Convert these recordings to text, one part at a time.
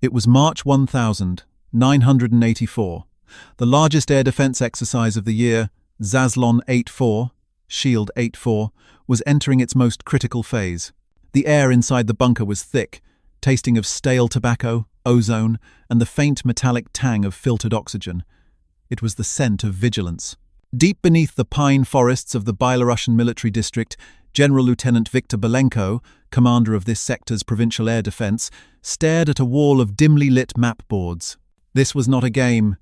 It was March 1984. The largest air defense exercise of the year, Zaslon 8-4, Shield 8-4, was entering its most critical phase. The air inside the bunker was thick, tasting of stale tobacco, ozone, and the faint metallic tang of filtered oxygen. It was the scent of vigilance. Deep beneath the pine forests of the Belarusian military district, General Lieutenant Viktor Belenko, commander of this sector's provincial air defense, stared at a wall of dimly lit map boards. This was not a game.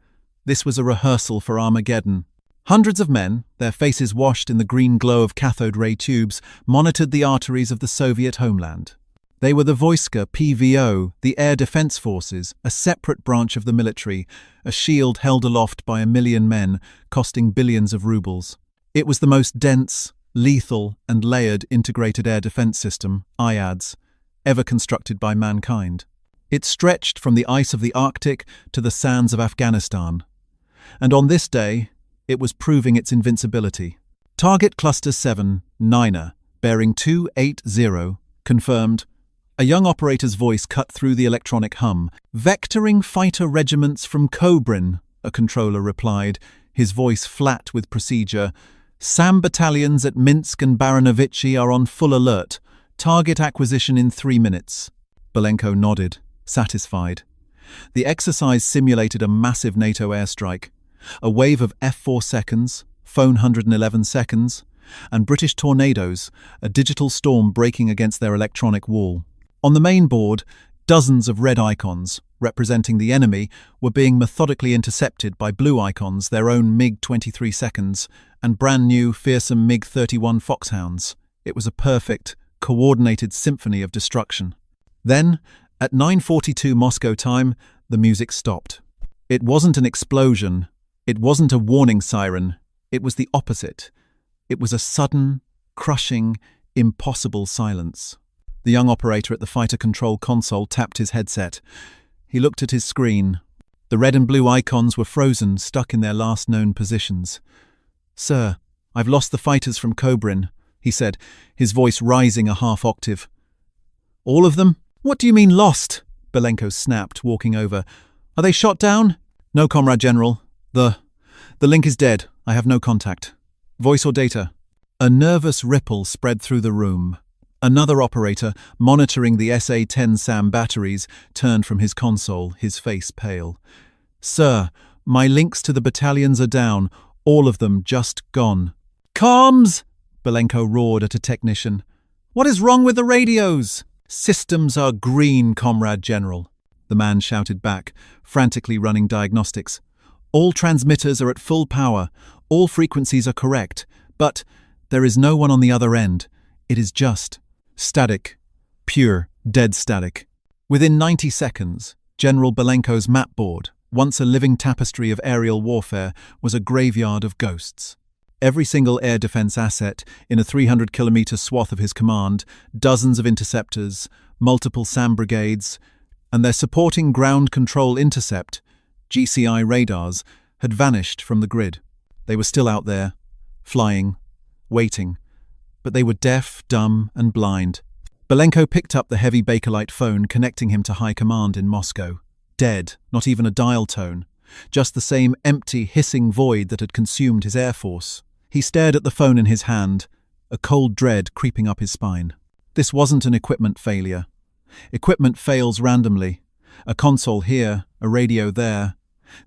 This was a rehearsal for Armageddon. Hundreds of men, their faces washed in the green glow of cathode ray tubes, monitored the arteries of the Soviet homeland. They were the Vojska PVO, the Air Defense Forces, a separate branch of the military, a shield held aloft by 1 million men, costing billions of rubles. It was the most dense, lethal, and layered integrated air defense system, IADS, ever constructed by mankind. It stretched from the ice of the Arctic to the sands of Afghanistan. And on this day, it was proving its invincibility. Target Cluster 7, Niner, bearing 280, confirmed. A young operator's voice cut through the electronic hum. "Vectoring fighter regiments from Kobrin," a controller replied, his voice flat with procedure. "SAM battalions at Minsk and Baranovichi are on full alert. Target acquisition in 3 minutes." Belenko nodded, satisfied. The exercise simulated a massive NATO airstrike. A wave of F-4 seconds, phone 111 seconds, and British tornadoes, a digital storm breaking against their electronic wall. On the main board, dozens of red icons, representing the enemy, were being methodically intercepted by blue icons, their own MiG-23 seconds, and brand-new, fearsome MiG-31 Foxhounds. It was a perfect, coordinated symphony of destruction. Then, at 9:42 Moscow time, the music stopped. It wasn't an explosion. It wasn't a warning siren. It was the opposite. It was a sudden, crushing, impossible silence. The young operator at the fighter control console tapped his headset. He looked at his screen. The red and blue icons were frozen, stuck in their last known positions. "Sir, I've lost the fighters from Kobrin," he said, his voice rising a half octave. "All of them? What do you mean lost?" Belenko snapped, walking over. "Are they shot down?" "No, Comrade General. The link is dead. I have no contact. Voice or data?" A nervous ripple spread through the room. Another operator, monitoring the SA-10 SAM batteries, turned from his console, his face pale. "Sir, my links to the battalions are down. All of them just gone." "Comms!" Belenko roared at a technician. "What is wrong with the radios?" "Systems are green, Comrade General," the man shouted back, frantically running diagnostics. "All transmitters are at full power. All frequencies are correct. But there is no one on the other end. It is just static. Pure, dead static." Within 90 seconds, General Belenko's map board, once a living tapestry of aerial warfare, was a graveyard of ghosts. Every single air defense asset in a 300-kilometer swath of his command, dozens of interceptors, multiple SAM brigades, and their supporting ground control intercept, GCI radars, had vanished from the grid. They were still out there, flying, waiting, but they were deaf, dumb, and blind. Belenko picked up the heavy Bakelite phone, connecting him to high command in Moscow. Dead, not even a dial tone, just the same empty, hissing void that had consumed his air force. He stared at the phone in his hand, a cold dread creeping up his spine. This wasn't an equipment failure. Equipment fails randomly. A console here, a radio there.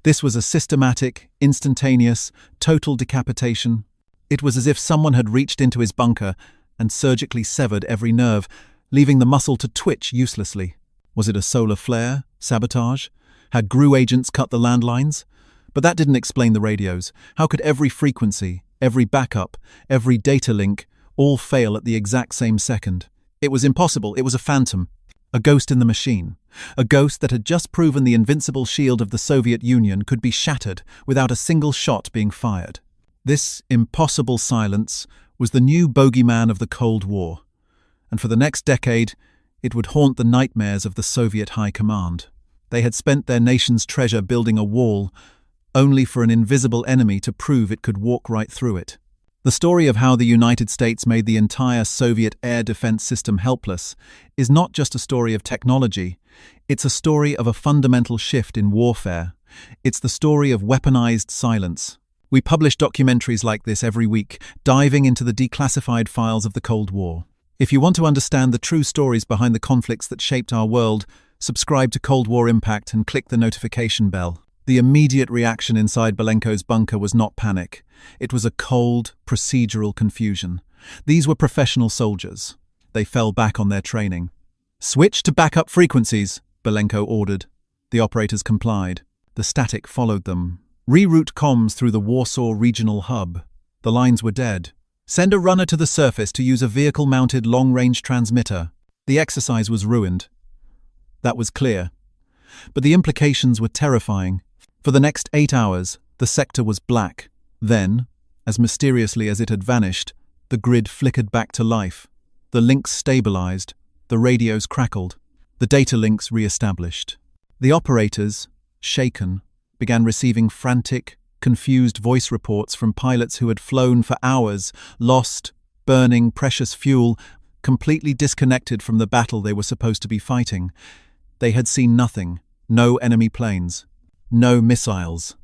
This was a systematic, instantaneous, total decapitation. It was as if someone had reached into his bunker and surgically severed every nerve, leaving the muscle to twitch uselessly. Was it a solar flare? Sabotage? Had GRU agents cut the landlines? But that didn't explain the radios. How could every frequency, every backup, every data link, all fail at the exact same second? It was impossible. It was a phantom. A ghost in the machine. A ghost that had just proven the invincible shield of the Soviet Union could be shattered without a single shot being fired. This impossible silence was the new bogeyman of the Cold War, and for the next decade, it would haunt the nightmares of the Soviet High Command. They had spent their nation's treasure building a wall, only for an invisible enemy to prove it could walk right through it. The story of how the United States made the entire Soviet air defense system helpless is not just a story of technology, it's a story of a fundamental shift in warfare. It's the story of weaponized silence. We publish documentaries like this every week, diving into the declassified files of the Cold War. If you want to understand the true stories behind the conflicts that shaped our world, subscribe to Cold War Impact and click the notification bell. The immediate reaction inside Belenko's bunker was not panic. It was a cold, procedural confusion. These were professional soldiers. They fell back on their training. "Switch to backup frequencies," Belenko ordered. The operators complied. The static followed them. "Reroute comms through the Warsaw Regional Hub." The lines were dead. "Send a runner to the surface to use a vehicle-mounted long-range transmitter." The exercise was ruined. That was clear. But the implications were terrifying. For the next 8 hours, the sector was black. Then, as mysteriously as it had vanished, the grid flickered back to life. The links stabilized. The radios crackled. The data links re-established. The operators, shaken, began receiving frantic, confused voice reports from pilots who had flown for hours, lost, burning precious fuel, completely disconnected from the battle they were supposed to be fighting. They had seen nothing. No enemy planes. No missiles.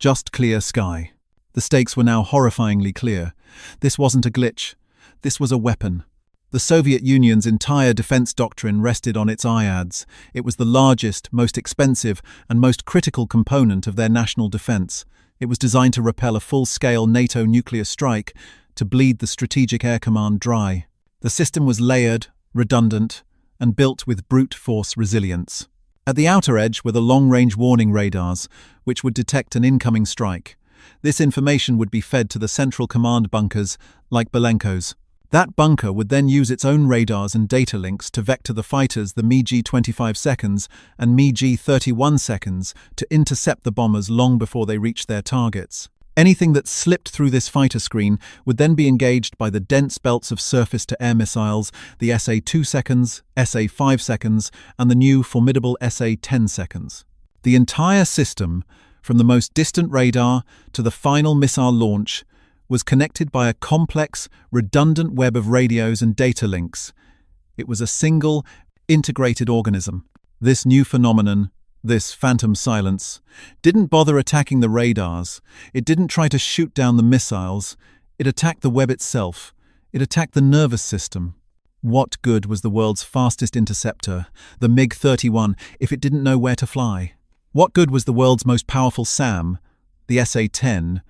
Just clear sky. The stakes were now horrifyingly clear. This wasn't a glitch. This was a weapon. The Soviet Union's entire defense doctrine rested on its IADs. It was the largest, most expensive, and most critical component of their national defense. It was designed to repel a full-scale NATO nuclear strike, to bleed the Strategic Air Command dry. The system was layered, redundant, and built with brute force resilience. At the outer edge were the long-range warning radars, which would detect an incoming strike. This information would be fed to the central command bunkers, like Belenko's. That bunker would then use its own radars and data links to vector the fighters the Mi-G 25 seconds and Mi-G 31 seconds to intercept the bombers long before they reached their targets. Anything that slipped through this fighter screen would then be engaged by the dense belts of surface-to-air missiles, the SA-2 seconds, SA-5 seconds, and the new formidable SA-10 seconds. The entire system, from the most distant radar to the final missile launch, was connected by a complex, redundant web of radios and data links. It was a single, integrated organism. This new phenomenon, this phantom silence, didn't bother attacking the radars. It didn't try to shoot down the missiles. It attacked the web itself. It attacked the nervous system. What good was the world's fastest interceptor, the MiG-31, if it didn't know where to fly? What good was the world's most powerful SAM, the SA-10,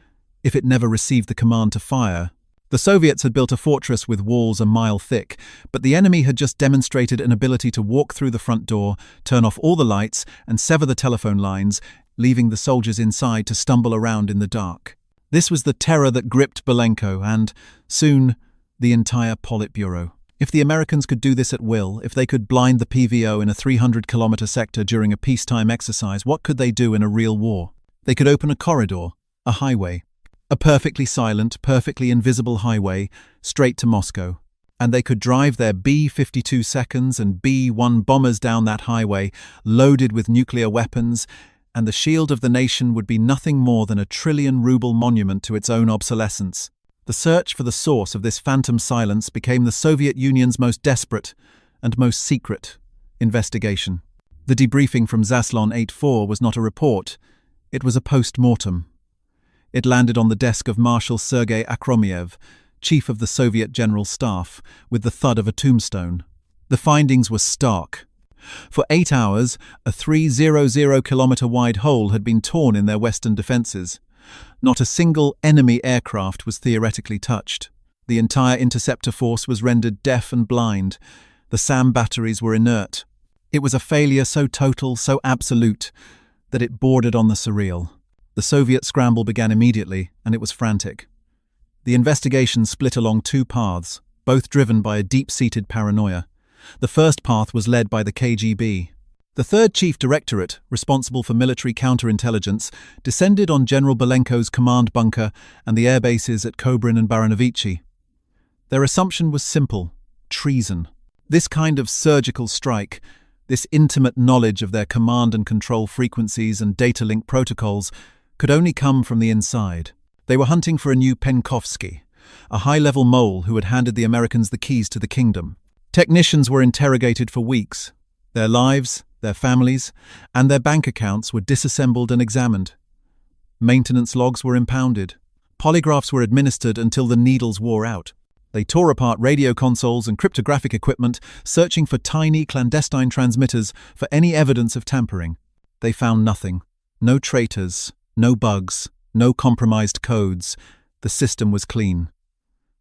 if it never received the command to fire? The Soviets had built a fortress with walls a mile thick, but the enemy had just demonstrated an ability to walk through the front door, turn off all the lights, and sever the telephone lines, leaving the soldiers inside to stumble around in the dark. This was the terror that gripped Belenko and, soon, the entire Politburo. If the Americans could do this at will, if they could blind the PVO in a 300-kilometer sector during a peacetime exercise, what could they do in a real war? They could open a corridor, a highway. A perfectly silent, perfectly invisible highway straight to Moscow. And they could drive their B-52 seconds and B-1 bombers down that highway, loaded with nuclear weapons, and the shield of the nation would be nothing more than a trillion-ruble monument to its own obsolescence. The search for the source of this phantom silence became the Soviet Union's most desperate and most secret investigation. The debriefing from Zaslon 8-4 was not a report, it was a post-mortem. It landed on the desk of Marshal Sergei Akromiev, chief of the Soviet General Staff, with the thud of a tombstone. The findings were stark. For 8 hours, a 300-kilometer-wide hole had been torn in their western defences. Not a single enemy aircraft was theoretically touched. The entire interceptor force was rendered deaf and blind. The SAM batteries were inert. It was a failure so total, so absolute, that it bordered on the surreal. The Soviet scramble began immediately, and it was frantic. The investigation split along two paths, both driven by a deep-seated paranoia. The first path was led by the KGB. The third chief directorate, responsible for military counterintelligence, descended on General Belenko's command bunker and the air bases at Kobrin and Baranovichi. Their assumption was simple: treason. This kind of surgical strike, this intimate knowledge of their command and control frequencies and data link protocols, could only come from the inside. They were hunting for a new Penkovsky, a high-level mole who had handed the Americans the keys to the kingdom. Technicians were interrogated for weeks. Their lives, their families, and their bank accounts were disassembled and examined. Maintenance logs were impounded. Polygraphs were administered until the needles wore out. They tore apart radio consoles and cryptographic equipment, searching for tiny, clandestine transmitters for any evidence of tampering. They found nothing. No traitors, no bugs, no compromised codes. The system was clean.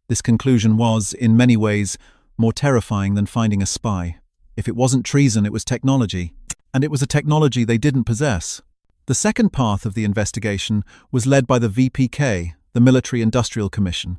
This conclusion was, in many ways, more terrifying than finding a spy. If it wasn't treason, it was technology. And it was a technology they didn't possess. The second path of the investigation was led by the VPK, the Military Industrial Commission.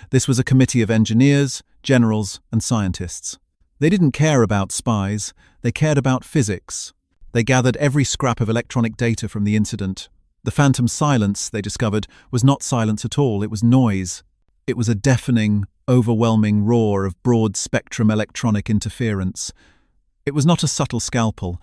This was a committee of engineers, generals, and scientists. They didn't care about spies, they cared about physics. They gathered every scrap of electronic data from the incident. The phantom silence, they discovered, was not silence at all, it was noise. It was a deafening, overwhelming roar of broad-spectrum electronic interference. It was not a subtle scalpel,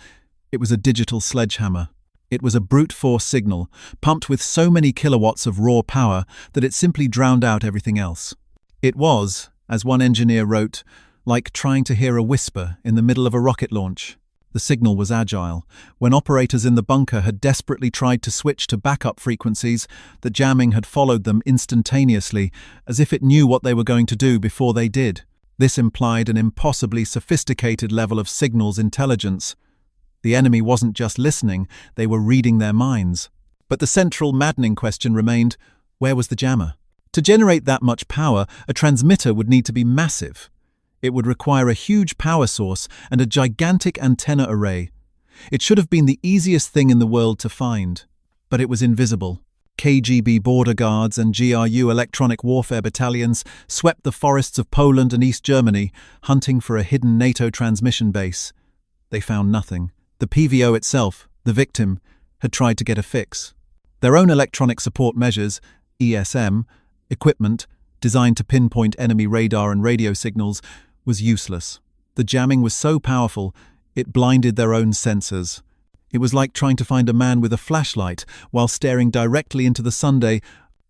it was a digital sledgehammer. It was a brute force signal, pumped with so many kilowatts of raw power that it simply drowned out everything else. It was, as one engineer wrote, like trying to hear a whisper in the middle of a rocket launch. The signal was agile. When operators in the bunker had desperately tried to switch to backup frequencies, the jamming had followed them instantaneously, as if it knew what they were going to do before they did. This implied an impossibly sophisticated level of signals intelligence. The enemy wasn't just listening, they were reading their minds. But the central, maddening question remained, where was the jammer? To generate that much power, a transmitter would need to be massive. It would require a huge power source and a gigantic antenna array. It should have been the easiest thing in the world to find. But it was invisible. KGB border guards and GRU electronic warfare battalions swept the forests of Poland and East Germany, hunting for a hidden NATO transmission base. They found nothing. The PVO itself, the victim, had tried to get a fix. Their own electronic support measures, ESM, equipment, designed to pinpoint enemy radar and radio signals, was useless. The jamming was so powerful, it blinded their own sensors. It was like trying to find a man with a flashlight while staring directly into the sunday.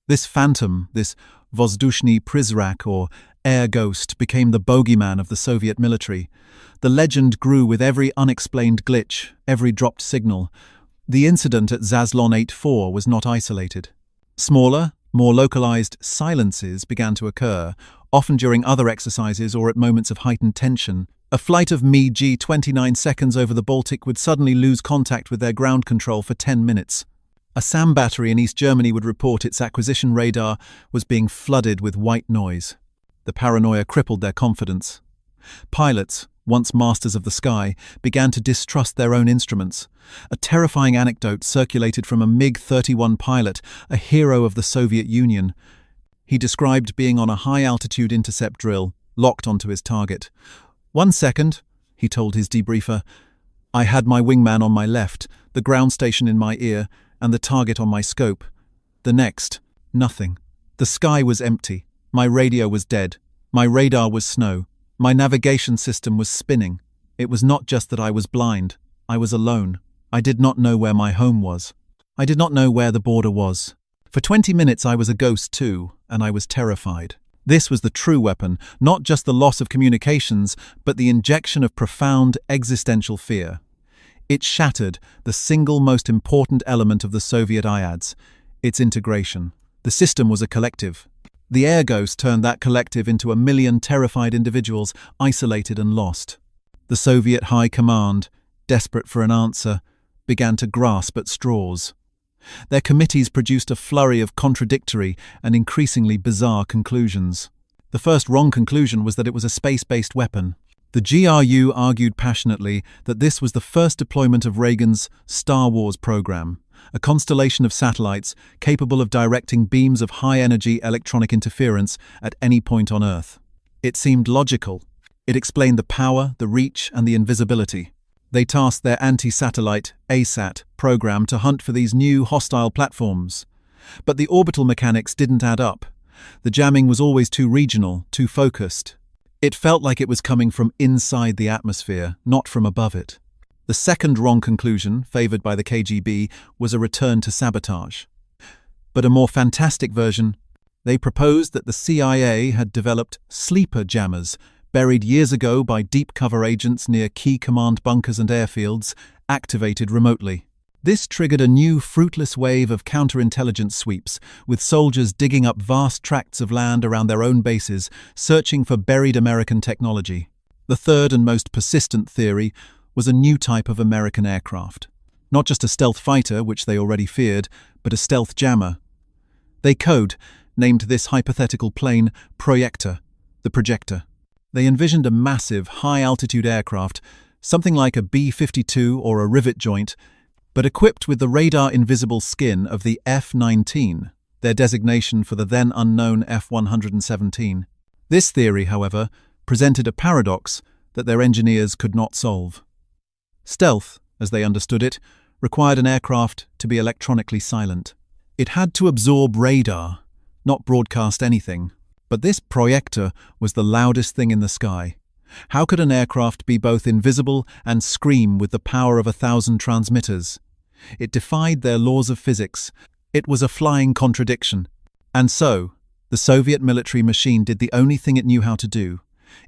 This phantom, this Vozdushny Prizrak or air ghost, became the bogeyman of the Soviet military. The legend grew with every unexplained glitch, every dropped signal. The incident at Zaslon 8-4 was not isolated. Smaller, more localized silences began to occur, often during other exercises or at moments of heightened tension. A flight of Mi-G 29 seconds over the Baltic would suddenly lose contact with their ground control for 10 minutes. A SAM battery in East Germany would report its acquisition radar was being flooded with white noise. The paranoia crippled their confidence. Pilots, once masters of the sky, began to distrust their own instruments. A terrifying anecdote circulated from a MiG-31 pilot, a hero of the Soviet Union. He described being on a high-altitude intercept drill, locked onto his target. 1 second, he told his debriefer. I had my wingman on my left, the ground station in my ear, and the target on my scope. The next, nothing. The sky was empty. My radio was dead. My radar was snow. My navigation system was spinning. It was not just that I was blind. I was alone. I did not know where my home was. I did not know where the border was. For 20 minutes I was a ghost too, and I was terrified. This was the true weapon, not just the loss of communications, but the injection of profound existential fear. It shattered the single most important element of the Soviet IADS, its integration. The system was a collective. The air ghost turned that collective into a million terrified individuals, isolated and lost. The Soviet High Command, desperate for an answer, began to grasp at straws. Their committees produced a flurry of contradictory and increasingly bizarre conclusions. The first wrong conclusion was that it was a space-based weapon. The GRU argued passionately that this was the first deployment of Reagan's Star Wars program, a constellation of satellites capable of directing beams of high-energy electronic interference at any point on Earth. It seemed logical. It explained the power, the reach, and the invisibility. They tasked their anti-satellite ASAT program to hunt for these new hostile platforms. But the orbital mechanics didn't add up. The jamming was always too regional, too focused. It felt like it was coming from inside the atmosphere, not from above it. The second wrong conclusion, favored by the KGB, was a return to sabotage. But a more fantastic version, They proposed that the CIA had developed sleeper jammers, buried years ago by deep cover agents near key command bunkers and airfields, activated remotely. This triggered a new fruitless wave of counterintelligence sweeps, with soldiers digging up vast tracts of land around their own bases, searching for buried American technology. The third and most persistent theory was a new type of American aircraft. Not just a stealth fighter, which they already feared, but a stealth jammer. They named this hypothetical plane Projector, the projector. They envisioned a massive, high-altitude aircraft, something like a B-52 or a rivet joint, but equipped with the radar-invisible skin of the F-19, their designation for the then-unknown F-117. This theory, however, presented a paradox that their engineers could not solve. Stealth, as they understood it, required an aircraft to be electronically silent. It had to absorb radar, not broadcast anything. But this projector was the loudest thing in the sky. How could an aircraft be both invisible and scream with the power of 1,000 transmitters? It defied their laws of physics. It was a flying contradiction. And so, the Soviet military machine did the only thing it knew how to do.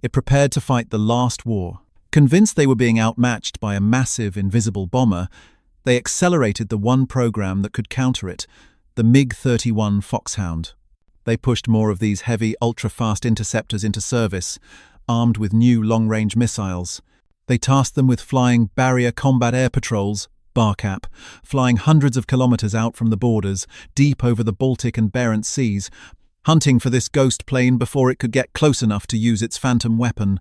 It prepared to fight the last war. Convinced they were being outmatched by a massive, invisible bomber, they accelerated the one program that could counter it, the MiG-31 Foxhound. They pushed more of these heavy, ultra-fast interceptors into service, armed with new long-range missiles. They tasked them with flying barrier combat air patrols, BARCAP, flying hundreds of kilometers out from the borders, deep over the Baltic and Barents Seas, hunting for this ghost plane before it could get close enough to use its phantom weapon.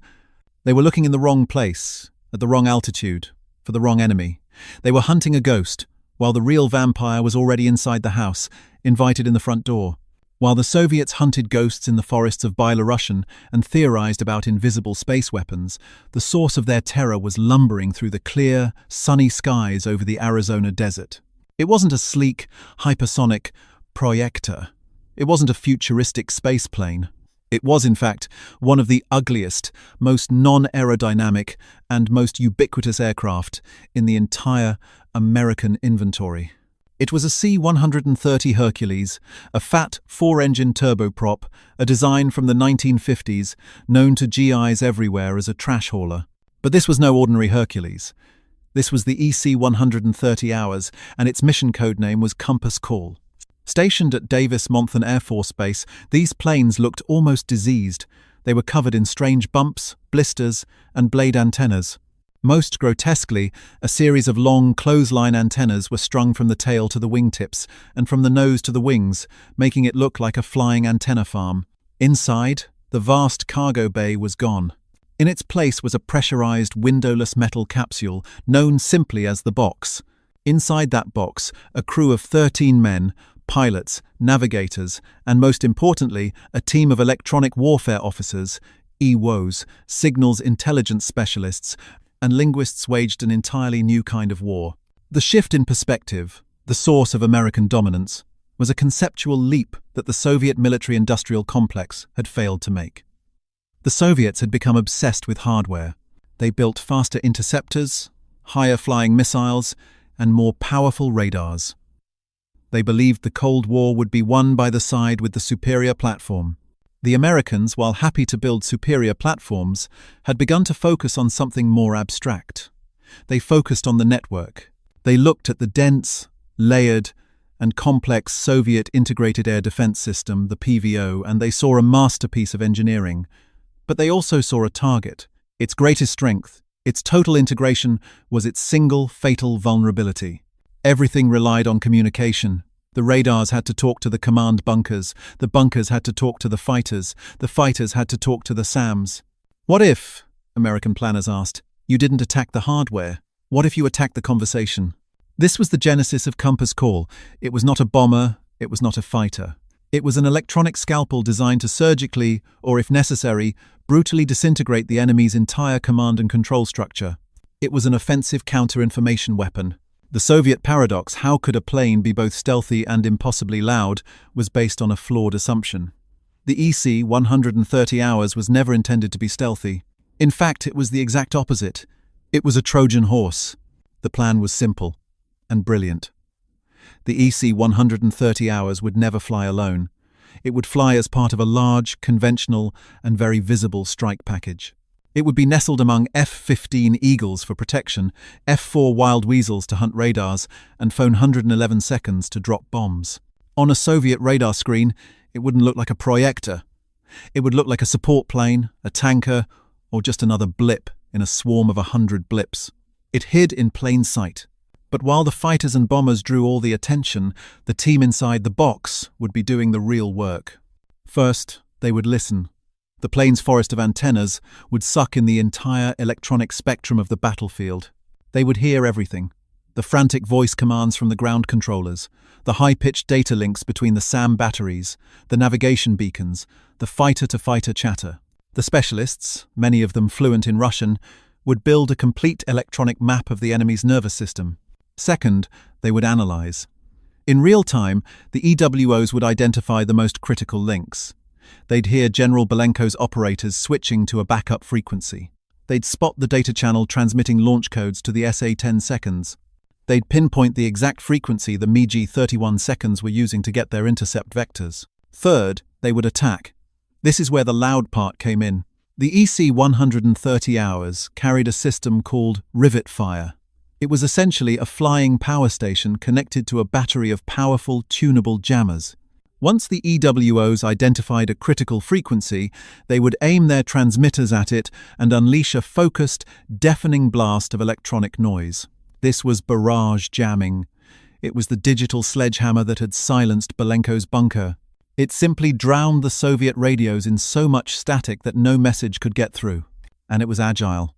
They were looking in the wrong place, at the wrong altitude, for the wrong enemy. They were hunting a ghost, while the real vampire was already inside the house, invited in the front door. While the Soviets hunted ghosts in the forests of Belarusian and theorized about invisible space weapons, the source of their terror was lumbering through the clear, sunny skies over the Arizona desert. It wasn't a sleek, hypersonic projector. It wasn't a futuristic space plane. It was, in fact, one of the ugliest, most non-aerodynamic, and most ubiquitous aircraft in the entire American inventory. It was a C-130 Hercules, a fat four-engine turboprop, a design from the 1950s, known to GIs everywhere as a trash hauler. But this was no ordinary Hercules. This was the EC-130 Hours, and its mission code name was Compass Call. Stationed at Davis-Monthan Air Force Base, these planes looked almost diseased. They were covered in strange bumps, blisters, and blade antennas. Most grotesquely, a series of long clothesline antennas were strung from the tail to the wingtips and from the nose to the wings, making it look like a flying antenna farm. Inside, the vast cargo bay was gone. In its place was a pressurized, windowless metal capsule known simply as the box. Inside that box, a crew of 13 men, pilots, navigators, and most importantly, a team of electronic warfare officers, EWOs, signals intelligence specialists, and linguists waged an entirely new kind of war. The shift in perspective, the source of American dominance, was a conceptual leap that the Soviet military-industrial complex had failed to make. The Soviets had become obsessed with hardware. They built faster interceptors, higher-flying missiles, and more powerful radars. They believed the Cold War would be won by the side with the superior platform. The Americans, while happy to build superior platforms, had begun to focus on something more abstract. They focused on the network. They looked at the dense, layered, and complex Soviet Integrated Air Defense System, the PVO, and they saw a masterpiece of engineering. But they also saw a target. Its greatest strength, its total integration, was its single fatal vulnerability. Everything relied on communication. The radars had to talk to the command bunkers had to talk to the fighters had to talk to the SAMs. What if, American planners asked, you didn't attack the hardware? What if you attacked the conversation? This was the genesis of Compass Call. It was not a bomber, it was not a fighter. It was an electronic scalpel designed to surgically, or if necessary, brutally disintegrate the enemy's entire command and control structure. It was an offensive counter-information weapon. The Soviet paradox, how could a plane be both stealthy and impossibly loud, was based on a flawed assumption. The EC-130 Hours was never intended to be stealthy. In fact, it was the exact opposite. It was a Trojan horse. The plan was simple and brilliant. The EC-130 Hours would never fly alone. It would fly as part of a large, conventional, and very visible strike package. It would be nestled among F-15 Eagles for protection, F-4 Wild Weasels to hunt radars, and phone 111 seconds to drop bombs. On a Soviet radar screen, it wouldn't look like a projector. It would look like a support plane, a tanker, or just another blip in a swarm of 100 blips. It hid in plain sight. But while the fighters and bombers drew all the attention, the team inside the box would be doing the real work. First, they would listen. The plane's forest of antennas would suck in the entire electronic spectrum of the battlefield. They would hear everything. The frantic voice commands from the ground controllers, the high-pitched data links between the SAM batteries, the navigation beacons, the fighter-to-fighter chatter. The specialists, many of them fluent in Russian, would build a complete electronic map of the enemy's nervous system. Second, they would analyze. In real time, the EWOs would identify the most critical links. They'd hear General Belenko's operators switching to a backup frequency. They'd spot the data channel transmitting launch codes to the SA-10 seconds. They'd pinpoint the exact frequency the MiG-31 seconds were using to get their intercept vectors. Third, they would attack. This is where the loud part came in. The EC-130 hours carried a system called rivet fire. It was essentially a flying power station connected to a battery of powerful, tunable jammers. Once the EWOs identified a critical frequency, they would aim their transmitters at it and unleash a focused, deafening blast of electronic noise. This was barrage jamming. It was the digital sledgehammer that had silenced Belenko's bunker. It simply drowned the Soviet radios in so much static that no message could get through. And it was agile.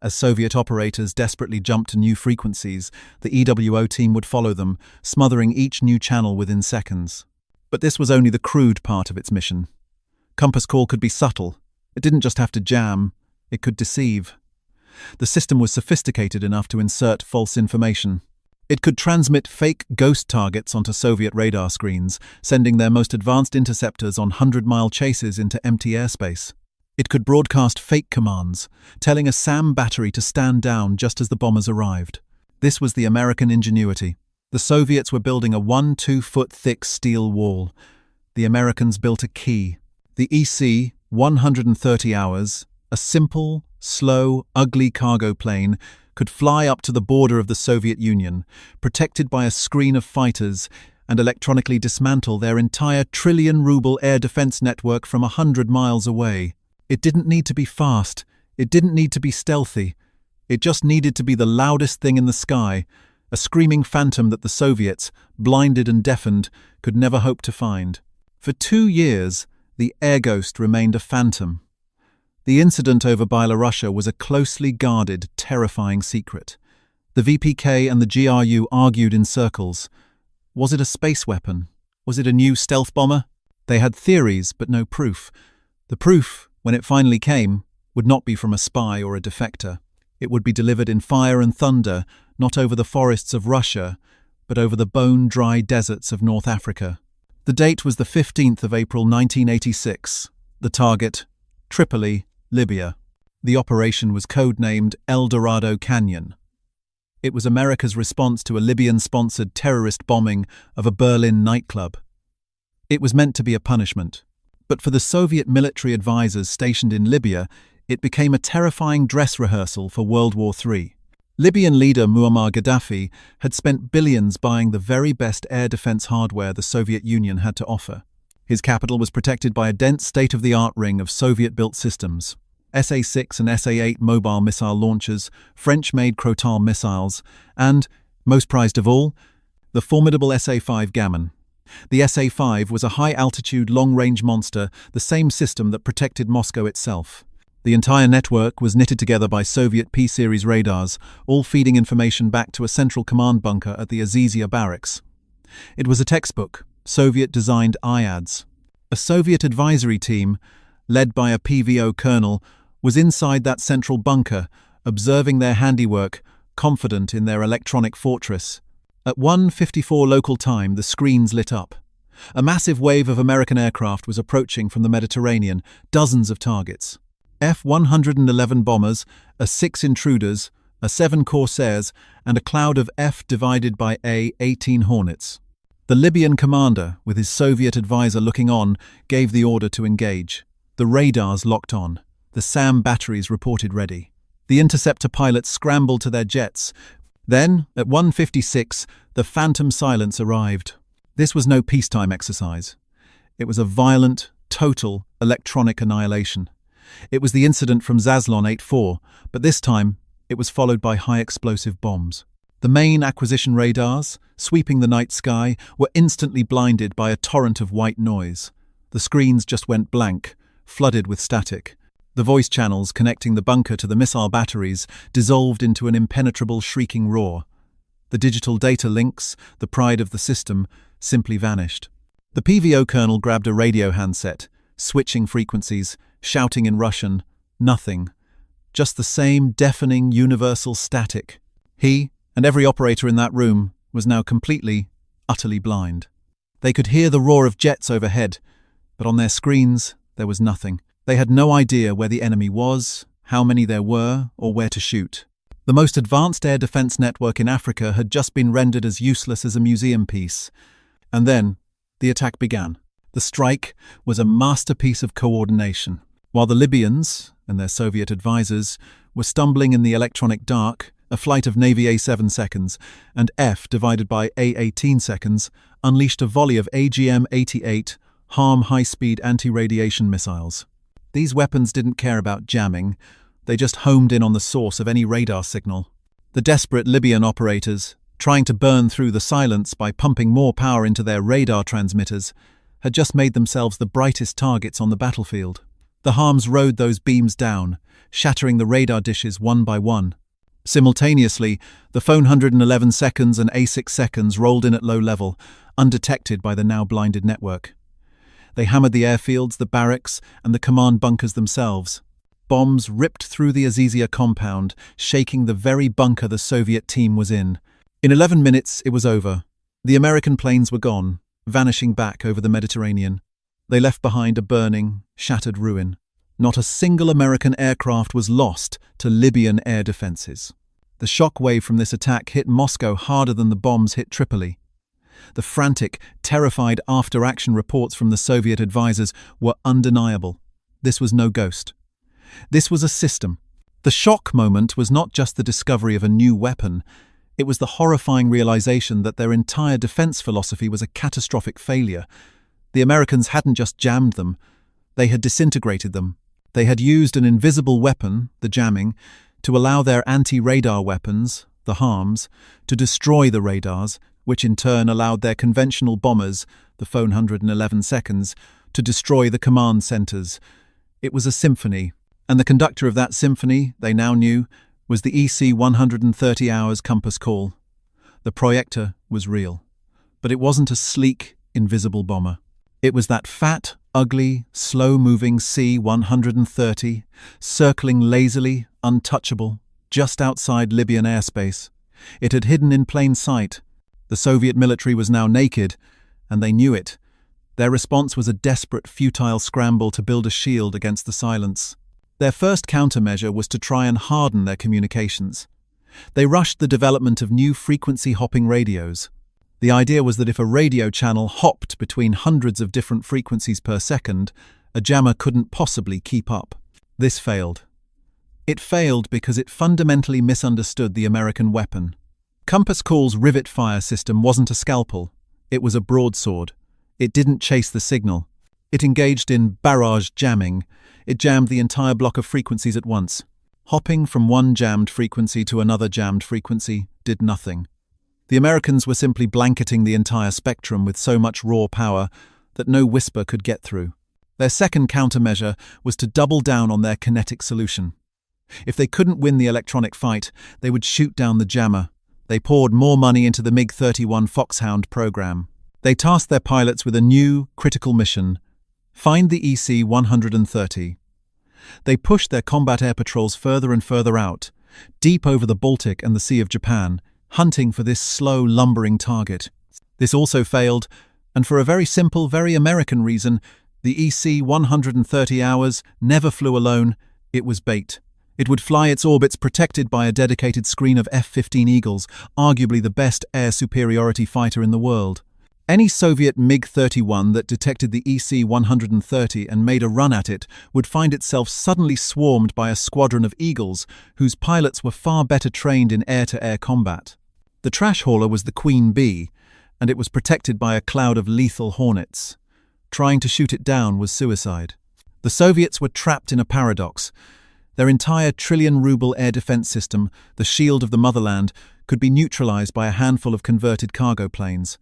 As Soviet operators desperately jumped to new frequencies, the EWO team would follow them, smothering each new channel within seconds. But this was only the crude part of its mission. Compass call could be subtle. It didn't just have to jam, it could deceive. The system was sophisticated enough to insert false information. It could transmit fake ghost targets onto Soviet radar screens, sending their most advanced interceptors on 100-mile chases into empty airspace. It could broadcast fake commands, telling a SAM battery to stand down just as the bombers arrived. This was the American ingenuity. The Soviets were building a 1-2-foot thick steel wall. The Americans built a key. The EC-130 hours, a simple, slow, ugly cargo plane, could fly up to the border of the Soviet Union, protected by a screen of fighters, and electronically dismantle their entire trillion-ruble air defense network from 100 miles away. It didn't need to be fast. It didn't need to be stealthy. It just needed to be the loudest thing in the sky, a screaming phantom that the Soviets, blinded and deafened, could never hope to find. For 2 years, the air ghost remained a phantom. The incident over Byelorussia was a closely guarded, terrifying secret. The VPK and the GRU argued in circles. Was it a space weapon? Was it a new stealth bomber? They had theories, but no proof. The proof, when it finally came, would not be from a spy or a defector. It would be delivered in fire and thunder, not over the forests of Russia, but over the bone-dry deserts of North Africa. The date was the 15th of April 1986. The target, Tripoli, Libya. The operation was codenamed El Dorado Canyon. It was America's response to a Libyan-sponsored terrorist bombing of a Berlin nightclub. It was meant to be a punishment. But for the Soviet military advisors stationed in Libya, it became a terrifying dress rehearsal for World War III. Libyan leader Muammar Gaddafi had spent billions buying the very best air defense hardware the Soviet Union had to offer. His capital was protected by a dense state-of-the-art ring of Soviet-built systems. SA-6 and SA-8 mobile missile launchers, French-made Crotale missiles, and, most prized of all, the formidable SA-5 Gammon. The SA-5 was a high-altitude, long-range monster, the same system that protected Moscow itself. The entire network was knitted together by Soviet P-series radars, all feeding information back to a central command bunker at the Azizia barracks. It was a textbook, Soviet-designed IADS. A Soviet advisory team, led by a PVO colonel, was inside that central bunker, observing their handiwork, confident in their electronic fortress. At 1:54 local time, the screens lit up. A massive wave of American aircraft was approaching from the Mediterranean, dozens of targets. F-111 bombers, a 6 Intruders, a 7 Corsairs, and a cloud of F divided by A-18 Hornets. The Libyan commander, with his Soviet advisor looking on, gave the order to engage. The radars locked on. The SAM batteries reported ready. The interceptor pilots scrambled to their jets. Then, at 1:56, the phantom silence arrived. This was no peacetime exercise. It was a violent, total electronic annihilation. It was the incident from Zaslon 8-4, but this time it was followed by high-explosive bombs. The main acquisition radars, sweeping the night sky, were instantly blinded by a torrent of white noise. The screens just went blank, flooded with static. The voice channels connecting the bunker to the missile batteries dissolved into an impenetrable shrieking roar. The digital data links, the pride of the system, simply vanished. The PVO colonel grabbed a radio handset, switching frequencies, shouting in Russian, nothing. Just the same deafening universal static. He, and every operator in that room, was now completely, utterly blind. They could hear the roar of jets overhead, but on their screens there was nothing. They had no idea where the enemy was, how many there were, or where to shoot. The most advanced air defense network in Africa had just been rendered as useless as a museum piece. And then, the attack began. The strike was a masterpiece of coordination. While the Libyans, and their Soviet advisors, were stumbling in the electronic dark, a flight of Navy A-7 seconds and F divided by A-18 seconds unleashed a volley of AGM-88 HARM high-speed anti-radiation missiles. These weapons didn't care about jamming, they just homed in on the source of any radar signal. The desperate Libyan operators, trying to burn through the silence by pumping more power into their radar transmitters, had just made themselves the brightest targets on the battlefield. The HARMs rode those beams down, shattering the radar dishes one by one. Simultaneously, the phone 111 seconds and A6 seconds rolled in at low level, undetected by the now blinded network. They hammered the airfields, the barracks, and the command bunkers themselves. Bombs ripped through the Azizia compound, shaking the very bunker the Soviet team was in. In 11 minutes, it was over. The American planes were gone, vanishing back over the Mediterranean. They left behind a burning, shattered ruin. Not a single American aircraft was lost to Libyan air defenses. The shock wave from this attack hit Moscow harder than the bombs hit Tripoli. The frantic, terrified after-action reports from the Soviet advisors were undeniable. This was no ghost. This was a system. The shock moment was not just the discovery of a new weapon. It was the horrifying realization that their entire defense philosophy was a catastrophic failure. The Americans hadn't just jammed them. They had disintegrated them. They had used an invisible weapon, the jamming, to allow their anti-radar weapons, the HARMs, to destroy the radars, which in turn allowed their conventional bombers, the phone 111 seconds, to destroy the command centers. It was a symphony, and the conductor of that symphony, they now knew, was the EC 130 hours compass call. The projector was real, but it wasn't a sleek, invisible bomber. It was that fat, ugly, slow-moving C-130, circling lazily, untouchable, just outside Libyan airspace. It had hidden in plain sight. The Soviet military was now naked, and they knew it. Their response was a desperate, futile scramble to build a shield against the silence. Their first countermeasure was to try and harden their communications. They rushed the development of new frequency-hopping radios. The idea was that if a radio channel hopped between hundreds of different frequencies per second, a jammer couldn't possibly keep up. This failed. It failed because it fundamentally misunderstood the American weapon. Compass Call's rivet fire system wasn't a scalpel. It was a broadsword. It didn't chase the signal. It engaged in barrage jamming. It jammed the entire block of frequencies at once. Hopping from one jammed frequency to another jammed frequency did nothing. The Americans were simply blanketing the entire spectrum with so much raw power that no whisper could get through. Their second countermeasure was to double down on their kinetic solution. If they couldn't win the electronic fight, they would shoot down the jammer. They poured more money into the MiG-31 Foxhound program. They tasked their pilots with a new, critical mission: find the EC-130. They pushed their combat air patrols further and further out, deep over the Baltic and the Sea of Japan, hunting for this slow, lumbering target. This also failed, and for a very simple, very American reason, the EC-130 hours never flew alone. It was bait. It would fly its orbits protected by a dedicated screen of F-15 Eagles, arguably the best air superiority fighter in the world. Any Soviet MiG-31 that detected the EC-130 and made a run at it would find itself suddenly swarmed by a squadron of Eagles whose pilots were far better trained in air-to-air combat. The trash hauler was the Queen Bee, and it was protected by a cloud of lethal Hornets. Trying to shoot it down was suicide. The Soviets were trapped in a paradox. Their entire trillion-ruble air defense system, the shield of the motherland, could be neutralized by a handful of converted cargo planes.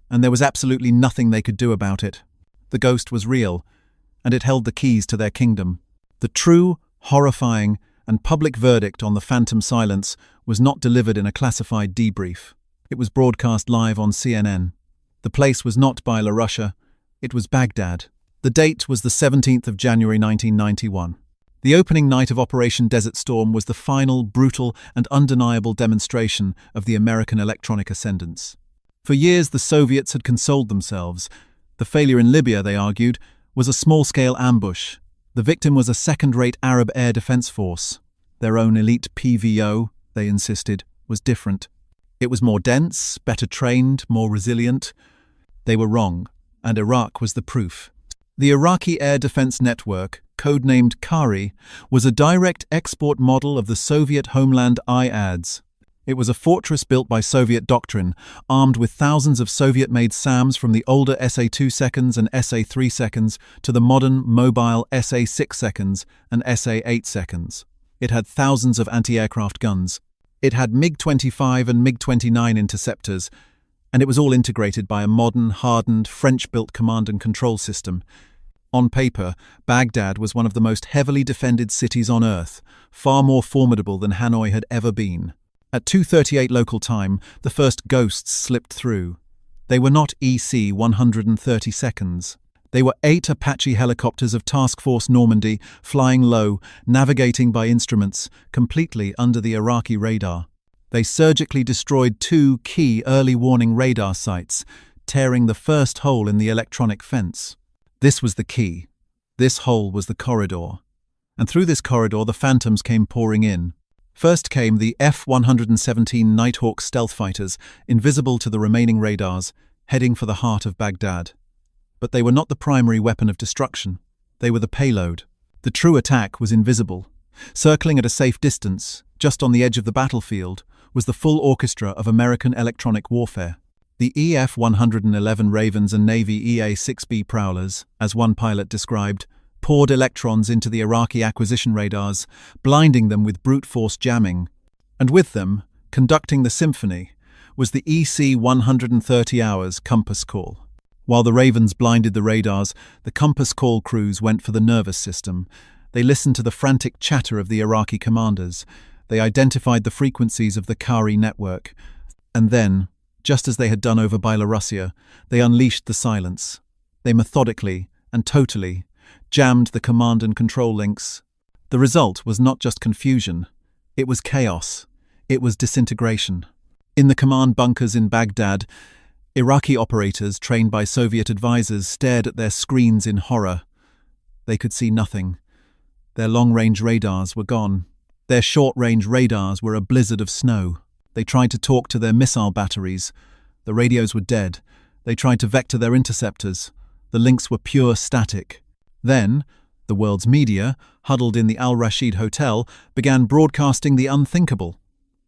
And there was absolutely nothing they could do about it. The ghost was real, and it held the keys to their kingdom. The true, horrifying, and public verdict on the phantom silence was not delivered in a classified debrief. It was broadcast live on CNN. The place was not Byelarus, it was Baghdad. The date was the 17th of January 1991. The opening night of Operation Desert Storm was the final, brutal, and undeniable demonstration of the American electronic ascendance. For years, the Soviets had consoled themselves. The failure in Libya, they argued, was a small-scale ambush. The victim was a second-rate Arab air defense force. Their own elite PVO, they insisted, was different. It was more dense, better trained, more resilient. They were wrong, and Iraq was the proof. The Iraqi Air Defense Network, codenamed Kari, was a direct export model of the Soviet homeland IADS. It was a fortress built by Soviet doctrine, armed with thousands of Soviet-made SAMs from the older SA-2 seconds and SA-3 seconds to the modern, mobile SA-6 seconds and SA-8 seconds. It had thousands of anti-aircraft guns. It had MiG-25 and MiG-29 interceptors, and it was all integrated by a modern, hardened, French-built command and control system. On paper, Baghdad was one of the most heavily defended cities on Earth, far more formidable than Hanoi had ever been. At 2:38 local time, the first ghosts slipped through. They were not EC-130 seconds. They were 8 Apache helicopters of Task Force Normandy, flying low, navigating by instruments, completely under the Iraqi radar. They surgically destroyed 2 key early warning radar sites, tearing the first hole in the electronic fence. This was the key. This hole was the corridor. And through this corridor, the phantoms came pouring in. First came the F-117 Nighthawk stealth fighters, invisible to the remaining radars, heading for the heart of Baghdad. But they were not the primary weapon of destruction. They were the payload. The true attack was invisible. Circling at a safe distance, just on the edge of the battlefield, was the full orchestra of American electronic warfare. The EF-111 Ravens and Navy EA-6B Prowlers, as one pilot described, poured electrons into the Iraqi acquisition radars, blinding them with brute force jamming. And with them, conducting the symphony, was the EC-130 Hours Compass Call. While the Ravens blinded the radars, the Compass Call crews went for the nervous system. They listened to the frantic chatter of the Iraqi commanders. They identified the frequencies of the Kari network. And then, just as they had done over Byelarus, they unleashed the silence. They methodically and totally jammed the command and control links. The result was not just confusion. It was chaos. It was disintegration. In the command bunkers in Baghdad, Iraqi operators trained by Soviet advisors stared at their screens in horror. They could see nothing. Their long-range radars were gone. Their short-range radars were a blizzard of snow. They tried to talk to their missile batteries. The radios were dead. They tried to vector their interceptors. The links were pure static. Then, the world's media, huddled in the Al Rashid Hotel, began broadcasting the unthinkable.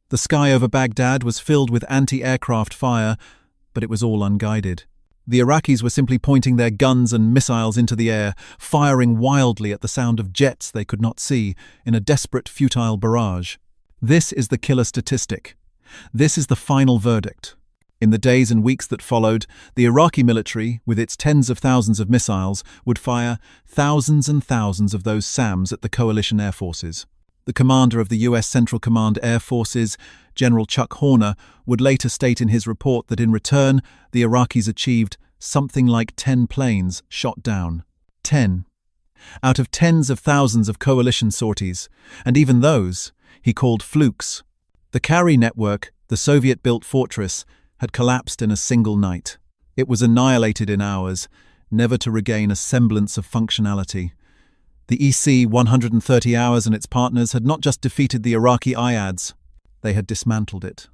The sky over Baghdad was filled with anti-aircraft fire, but it was all unguided. The Iraqis were simply pointing their guns and missiles into the air, firing wildly at the sound of jets they could not see, in a desperate, futile barrage. This is the killer statistic. This is the final verdict. In the days and weeks that followed, the Iraqi military, with its tens of thousands of missiles, would fire thousands and thousands of those SAMs at the coalition air forces. The commander of the U.S. Central Command Air Forces, General Chuck Horner, would later state in his report that in return, the Iraqis achieved something like 10 planes shot down. 10. Out of tens of thousands of coalition sorties, and even those, he called flukes. The Kari network, the Soviet-built fortress, had collapsed in a single night. It was annihilated in hours, never to regain a semblance of functionality. The EC-130 Hours and its partners had not just defeated the Iraqi IADS, they had dismantled it.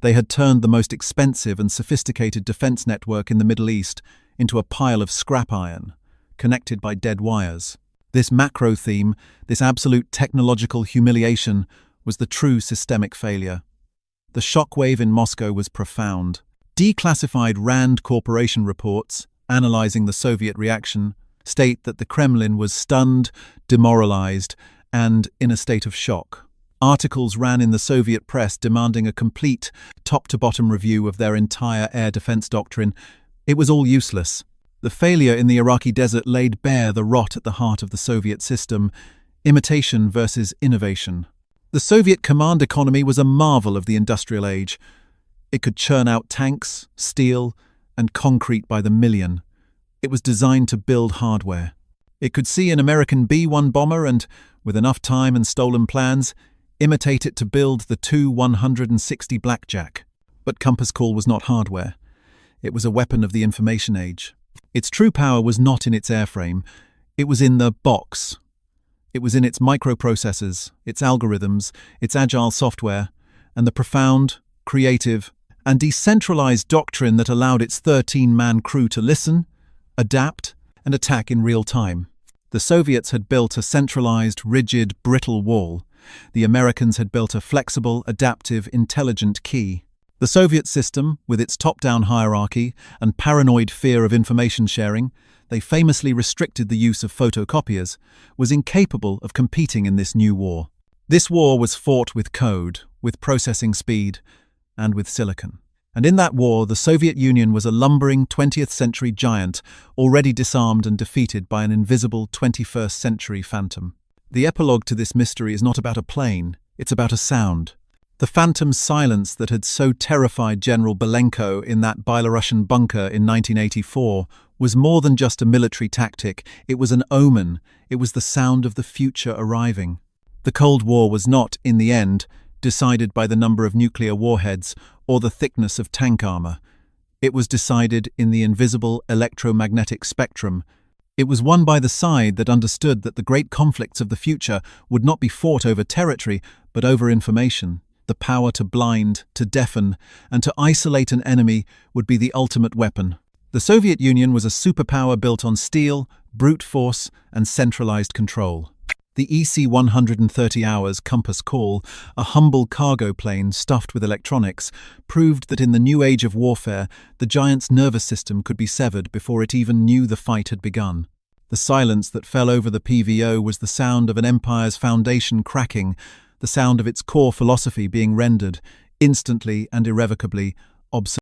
They had turned the most expensive and sophisticated defense network in the Middle East into a pile of scrap iron, connected by dead wires. This macro theme, this absolute technological humiliation, was the true systemic failure. The shockwave in Moscow was profound. Declassified RAND Corporation reports, analyzing the Soviet reaction, state that the Kremlin was stunned, demoralized, and in a state of shock. Articles ran in the Soviet press demanding a complete, top-to-bottom review of their entire air defense doctrine. It was all useless. The failure in the Iraqi desert laid bare the rot at the heart of the Soviet system: imitation versus innovation. The Soviet command economy was a marvel of the industrial age. It could churn out tanks, steel, and concrete by the million. It was designed to build hardware. It could see an American B-1 bomber and, with enough time and stolen plans, imitate it to build the Tu-160 Blackjack. But Compass Call was not hardware. It was a weapon of the information age. Its true power was not in its airframe. It was in the box. It was in its microprocessors, its algorithms, its agile software, and the profound, creative, and decentralized doctrine that allowed its 13-man crew to listen, adapt, and attack in real time. The Soviets had built a centralized, rigid, brittle wall. The Americans had built a flexible, adaptive, intelligent key. The Soviet system, with its top-down hierarchy and paranoid fear of information sharing, they famously restricted the use of photocopiers, was incapable of competing in this new war. This war was fought with code, with processing speed, and with silicon. And in that war, the Soviet Union was a lumbering 20th-century giant, already disarmed and defeated by an invisible 21st-century phantom. The epilogue to this mystery is not about a plane, it's about a sound. The phantom silence that had so terrified General Belenko in that Belarusian bunker in 1984 was more than just a military tactic. It was an omen. It was the sound of the future arriving. The Cold War was not, in the end, decided by the number of nuclear warheads or the thickness of tank armor. It was decided in the invisible electromagnetic spectrum. It was won by the side that understood that the great conflicts of the future would not be fought over territory, but over information. The power to blind, to deafen, and to isolate an enemy would be the ultimate weapon. The Soviet Union was a superpower built on steel, brute force, and centralized control. The EC-130 Hours Compass Call, a humble cargo plane stuffed with electronics, proved that in the new age of warfare, the giant's nervous system could be severed before it even knew the fight had begun. The silence that fell over the PVO was the sound of an empire's foundation cracking, the sound of its core philosophy being rendered, instantly and irrevocably, obsolete.